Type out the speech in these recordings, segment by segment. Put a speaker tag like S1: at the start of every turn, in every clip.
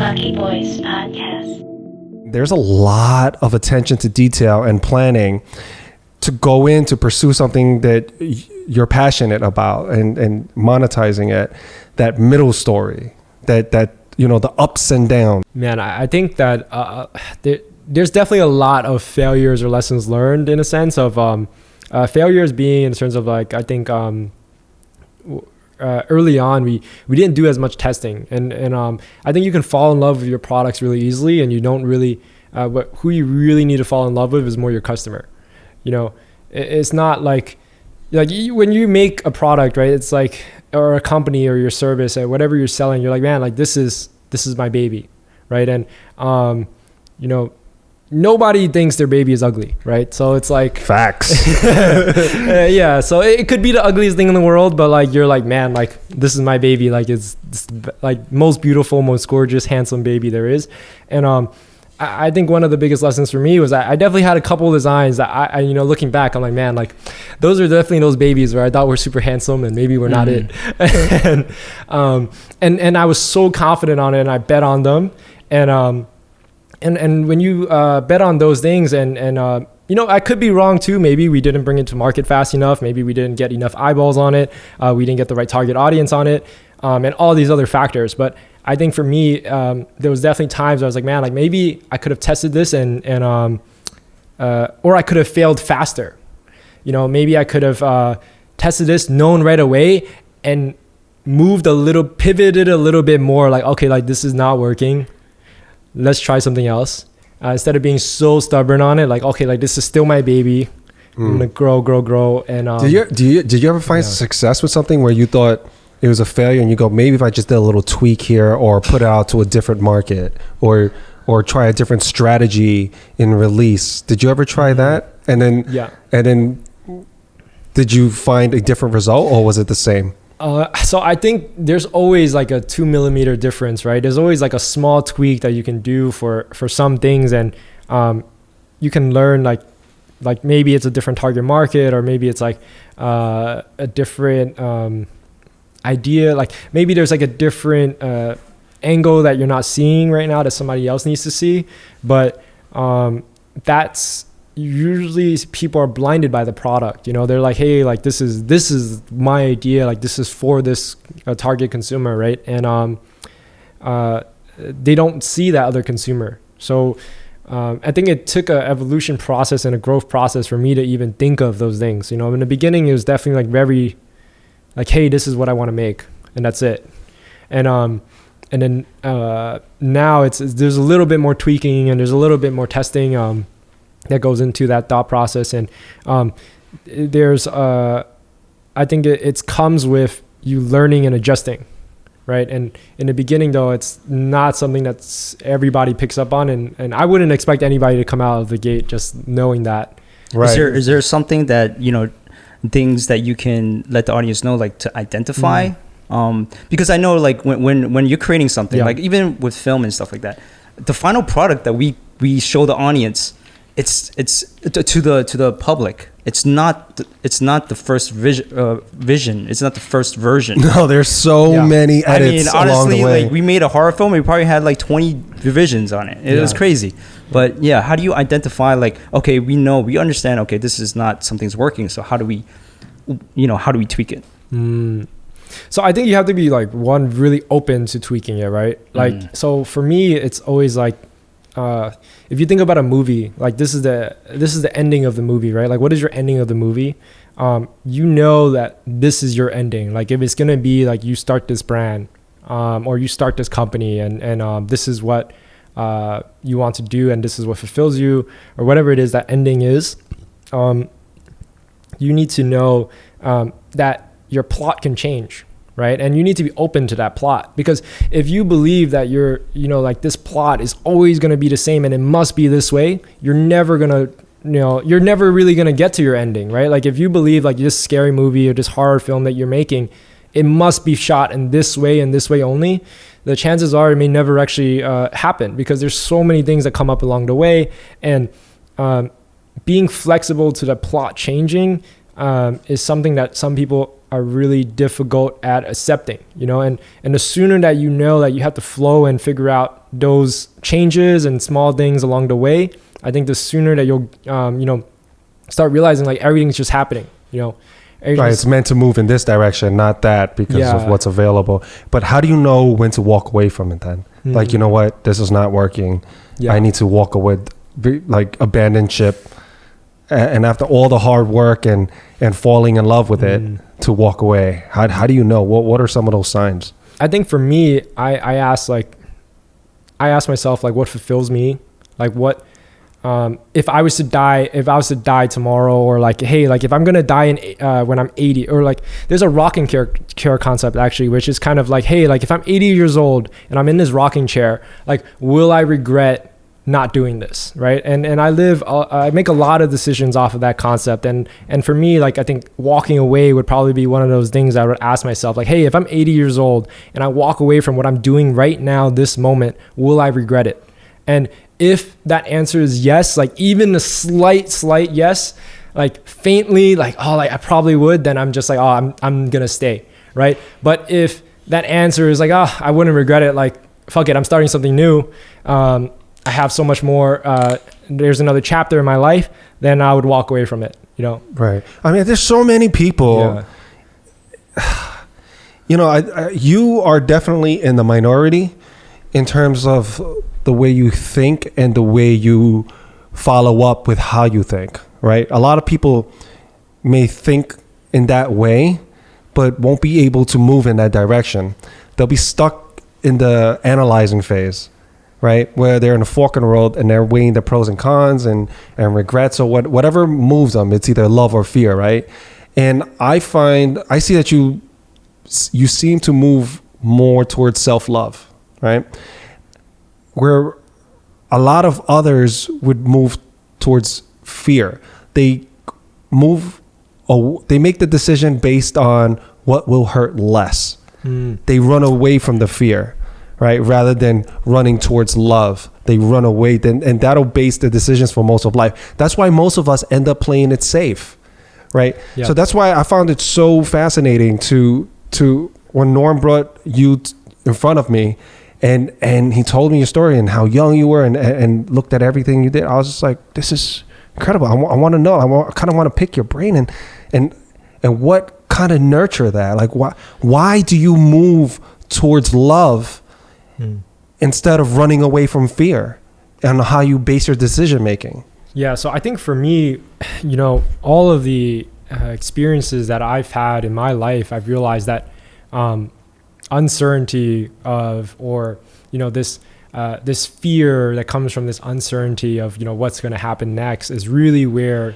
S1: Lucky Boys Podcast.
S2: There's a lot of attention to detail and planning to go in to pursue something that you're passionate about and monetizing it. That middle story, that you know, the ups and downs.
S3: Man, I think that there's definitely a lot of failures or lessons learned, in a sense of failures being in terms of, like, I think early on we didn't do as much testing, and I think you can fall in love with your products really easily, and you don't really who you really need to fall in love with is more your customer. You know, it's not like when you make a product, right? It's like, or a company or your service or whatever you're selling, you're like, man, like this is my baby, right? And you know, nobody thinks their baby is ugly, right? So it's like
S2: Facts.
S3: yeah, so it could be the ugliest thing in the world, but like you're like, man, like this is my baby, like it's like most beautiful, most gorgeous, handsome baby there is. And I think one of the biggest lessons for me was I definitely had a couple of designs that I you know, looking back, I'm like, man, like those are definitely those babies where I thought were super handsome and maybe we're not it. And I was so confident on it, and I bet on them. And when you bet on those things, and you know, I could be wrong too. Maybe we didn't bring it to market fast enough. Maybe we didn't get enough eyeballs on it. We didn't get the right target audience on it, and all these other factors. But I think for me, there was definitely times where I was like, man, like maybe I could have tested this and or I could have failed faster. You know, maybe I could have tested this, known right away, and pivoted a little bit more. Like, okay, like this is not working. Let's try something else. Instead of being so stubborn on it, like, okay, like this is still my baby. I'm gonna grow. And
S2: did you ever find success with something where you thought it was a failure and you go, maybe if I just did a little tweak here, or put it out to a different market, or try a different strategy in release? Did you ever try that? And then did you find a different result, or was it the same?
S3: So I think there's always like a 2 millimeter difference, right? There's always like a small tweak that you can do for some things, and you can learn like maybe it's a different target market, or maybe it's like a different idea. Like maybe there's like a different angle that you're not seeing right now that somebody else needs to see. But that's usually, people are blinded by the product. You know, they're like, hey, like this is my idea, like this is for this target consumer, right? And they don't see that other consumer. So I think it took an evolution process and a growth process for me to even think of those things. You know, in the beginning it was definitely like very like, hey, this is what I want to make, and that's it. And then now there's a little bit more tweaking, and there's a little bit more testing that goes into that thought process. And there's I think it comes with you learning and adjusting, right? And in the beginning though, it's not something that's everybody picks up on, and I wouldn't expect anybody to come out of the gate just knowing that.
S2: Right.
S4: Is there something that, you know, things that you can let the audience know, like to identify? Because I know, like when you're creating something, like even with film and stuff like that, the final product that we show the audience, it's to the public. It's not the first vision. It's not the first version.
S2: No, there's so many edits. I mean, honestly, along the way.
S4: like we made a horror film, we probably had like 20 revisions on it. It was crazy. But yeah, how do you identify, like, okay, we understand, okay, this is not, something's working, so how do we tweak it?
S3: So I think you have to be like, one, really open to tweaking it, right? Like, so for me, it's always like, if you think about a movie, like this is the ending of the movie, right? Like, what is your ending of the movie? You know that this is your ending. Like if it's gonna be like, you start this brand, or you start this company, and this is what you want to do, and this is what fulfills you, or whatever it is that ending is. You need to know that your plot can change, right? And you need to be open to that plot, because if you believe that like this plot is always going to be the same and it must be this way, you're never really going to get to your ending, right? Like if you believe like this scary movie or this horror film that you're making, it must be shot in this way and this way only, the chances are it may never actually happen, because there's so many things that come up along the way. And being flexible to the plot changing is something that some people are really difficult at accepting, you know, and the sooner that you know that you have to flow and figure out those changes and small things along the way, I think the sooner that you'll, you know, start realizing like everything's just happening, you know.
S2: Right, it's meant to move in this direction, not that, because of what's available. But how do you know when to walk away from it then? Like, you know what, this is not working. I need to walk away, like abandon ship. And after all the hard work and falling in love with it, to walk away. How do you know? What are some of those signs?
S3: I think for me, I ask myself like what fulfills me, like what. If I was to die tomorrow, or like, hey, like if I'm going to die when I'm 80, or like there's a rocking chair concept actually, which is kind of like, hey, like if I'm 80 years old and I'm in this rocking chair, like, will I regret not doing this? Right. And I make a lot of decisions off of that concept. And for me, like, I think walking away would probably be one of those things I would ask myself, like, hey, if I'm 80 years old and I walk away from what I'm doing right now, this moment, will I regret it? And if that answer is yes, like even a slight yes, like faintly, like, oh, like I probably would, then I'm just like, oh, I'm gonna stay, right? But if that answer is like, oh, I wouldn't regret it, like, fuck it, I'm starting something new, I have so much more, there's another chapter in my life, then I would walk away from it, you know?
S2: Right. I mean, there's so many people, you know, you are definitely in the minority in terms of the way you think and the way you follow up with how you think, right? A lot of people may think in that way, but won't be able to move in that direction. They'll be stuck in the analyzing phase, right? Where they're in a fork in the road and they're weighing the pros and cons and regrets or whatever moves them. It's either love or fear, right? And I see that you seem to move more towards self-love, right? Where a lot of others would move towards fear. They make the decision based on what will hurt less. They run away from the fear, right? Rather than running towards love. They run away, and that'll base the decisions for most of life. That's why most of us end up playing it safe, right? Yeah. So that's why I found it so fascinating to when Norm brought you in front of me, and he told me your story and how young you were and looked at everything you did. I was just like, this is incredible. I want to know. I kind of want to pick your brain and what kind of nurture that. Like, why do you move towards love instead of running away from fear, and how you base your decision making?
S3: Yeah. So I think for me, you know, all of the experiences that I've had in my life, I've realized that uncertainty of, or, you know, this fear that comes from this uncertainty of, you know, what's going to happen next is really where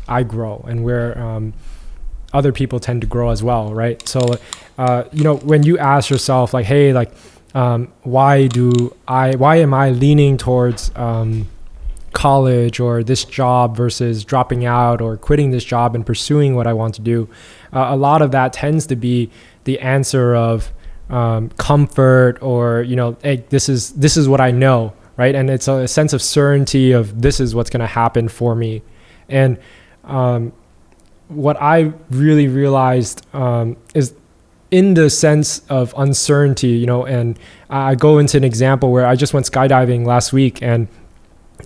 S3: I grow, and where other people tend to grow as well, right? So you know, when you ask yourself like, hey, like why am I leaning towards college or this job versus dropping out or quitting this job and pursuing what I want to do, a lot of that tends to be the answer of comfort, or, you know, hey, this is what I know, right? And it's a sense of certainty of this is what's going to happen for me. And what I really realized is in the sense of uncertainty, you know, and I go into an example where I just went skydiving last week, and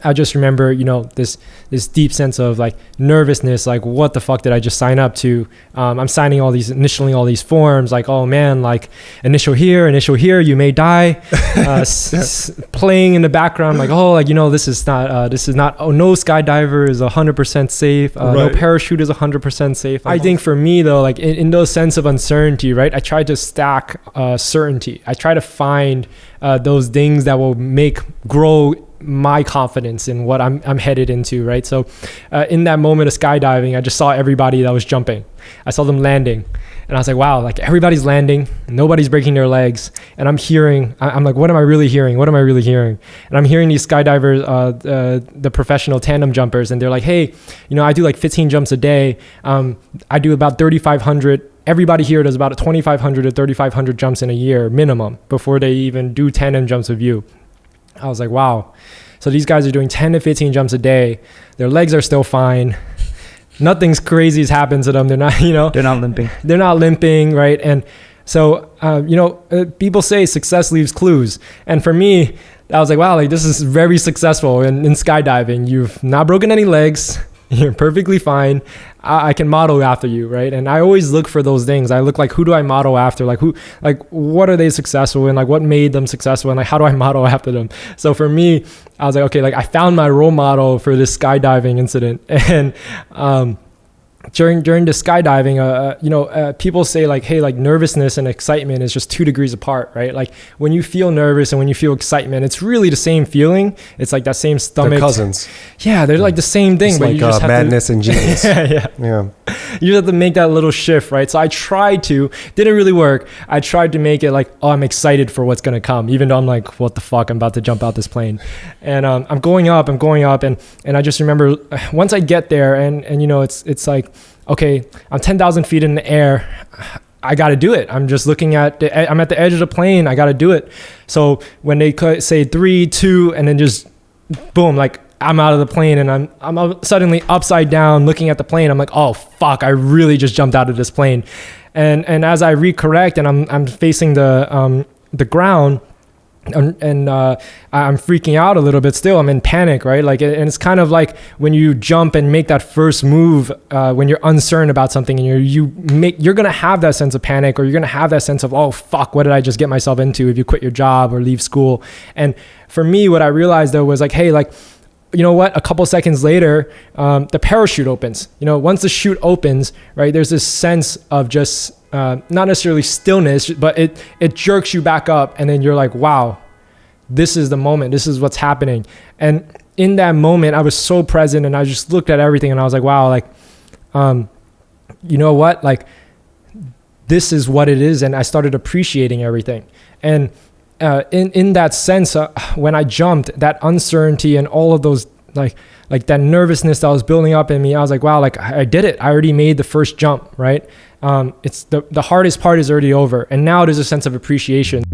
S3: I just remember, you know, this deep sense of like nervousness, like what the fuck did I just sign up to? I'm signing initially all these forms, like, oh man, like initial here, you may die, playing in the background, like, oh, like, you know, this is not, oh, no skydiver is 100% safe. No parachute is 100% safe. I think for me though, like in those sense of uncertainty, right? I try to stack certainty. I try to find those things that will grow my confidence in what I'm headed into, right? So in that moment of skydiving, I just saw everybody that was jumping. I saw them landing, and I was like, wow, like everybody's landing, nobody's breaking their legs. And I'm like, what am I really hearing? And I'm hearing these skydivers, the professional tandem jumpers, and they're like, hey, you know, I do like 15 jumps a day. I do about 3,500. Everybody here does about 2,500 to 3,500 jumps in a year minimum before they even do tandem jumps with you. I was like, wow. So these guys are doing 10 to 15 jumps a day. Their legs are still fine. nothing's crazy has happened to them. They're not,
S4: They're not limping.
S3: they're not limping, right? And so, people say success leaves clues. And for me, I was like, wow, like this is very successful in skydiving. You've not broken any legs. You're perfectly fine. I can model after you, right? And I always look for those things. I look like, who do I model after? Like what are they successful in? Like what made them successful? And like, how do I model after them? So for me, I was like, okay, like I found my role model for this skydiving incident. And, during the skydiving, people say like, hey, like nervousness and excitement is just 2 degrees apart, right? Like when you feel nervous and when you feel excitement, it's really the same feeling. It's like that same stomach.
S2: They're cousins.
S3: Yeah, they're like the same thing.
S2: It's
S3: but
S2: like
S3: you just have
S2: madness and genius.
S3: yeah. You just have to make that little shift, right? So I tried to, didn't really work. I tried to make it like, oh, I'm excited for what's gonna come, even though I'm like, what the fuck, I'm about to jump out this plane. And I'm going up, and I just remember once I get there, and it's like, okay, I'm 10,000 feet in the air. I got to do it. I'm just looking at I'm at the edge of the plane. I got to do it. So when they say 3, 2, and then just boom, like I'm out of the plane, and I'm suddenly upside down looking at the plane. I'm like, oh fuck, I really just jumped out of this plane. And as I recorrect and I'm facing the ground, and I'm freaking out a little bit still. I'm in panic, right? Like, and it's kind of like when you jump and make that first move, when you're uncertain about something, and you're gonna have that sense of panic, or you're gonna have that sense of, oh fuck, what did I just get myself into? If you quit your job or leave school. And for me, what I realized though was like, hey, like, you know what? A couple seconds later, the parachute opens. Once the chute opens, right, there's this sense of just not necessarily stillness, but it jerks you back up, and then you're like, wow, this is the moment. This is what's happening. And in that moment, I was so present, and I just looked at everything, and I was like, wow, like, you know what? Like, this is what it is, and I started appreciating everything. And in that sense, when I jumped, that uncertainty and all of those like that nervousness that was building up in me, I was like, wow, like I did it. I already made the first jump, right? It's the hardest part is already over, and now there's a sense of appreciation.